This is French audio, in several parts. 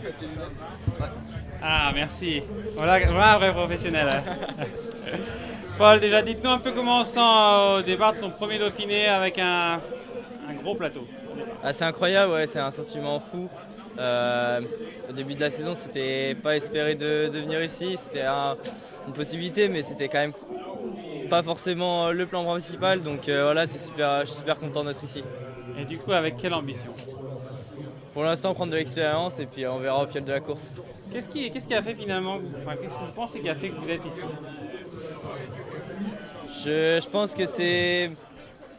tu as tes lunettes. Ah, merci. Voilà un vrai professionnel. Paul, déjà, dites-nous un peu comment on se sent au départ de son premier Dauphiné avec un gros plateau. Ah, c'est incroyable, ouais, c'est un sentiment fou. Euh, Au début de la saison, c'était pas espéré de venir ici, c'était une possibilité, mais c'était quand même pas forcément le plan principal. Donc voilà, c'est super, je suis super content d'être ici. Et du coup, avec quelle ambition? Pour l'instant, prendre de l'expérience et puis on verra au fil de la course. Qu'est-ce qui a fait finalement, enfin, qu'est-ce que vous pensez qui a fait que vous êtes ici? Je pense que c'est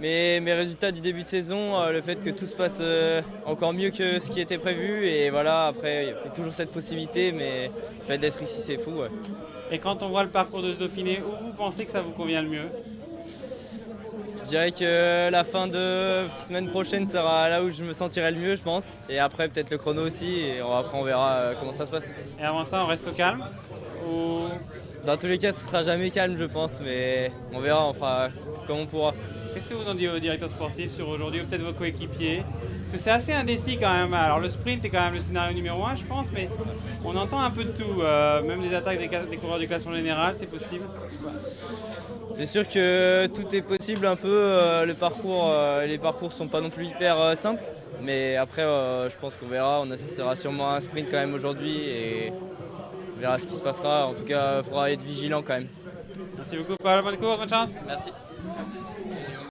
mes résultats du début de saison, le fait que tout se passe encore mieux que ce qui était prévu. Et voilà, après, il y a toujours cette possibilité, mais le fait d'être ici, c'est fou. Ouais. Et quand on voit le parcours de ce Dauphiné, où vous pensez que ça vous convient le mieux? Je dirais que la fin de semaine prochaine sera là où je me sentirai le mieux, je pense. Et après, peut-être le chrono aussi. Et après, on verra comment ça se passe. Et avant ça, on reste au calme? Ou... Dans tous les cas, ce sera jamais calme, je pense. Mais on verra, on fera comme on pourra. Qu'est-ce que vous en dites au directeur sportif sur aujourd'hui, ou peut-être vos coéquipiers? Parce que c'est assez indécis quand même. Alors le sprint est quand même le scénario numéro 1, je pense, mais on entend un peu de tout. Même des attaques des coureurs du classement général, c'est possible. C'est sûr que tout est possible un peu. Les parcours sont pas non plus hyper simples. Mais après, je pense qu'on verra. On assistera sûrement à un sprint quand même aujourd'hui et on verra ce qui se passera. En tout cas, il faudra être vigilant quand même. Merci beaucoup, Paul. Bonne course, bonne chance. Merci. Merci.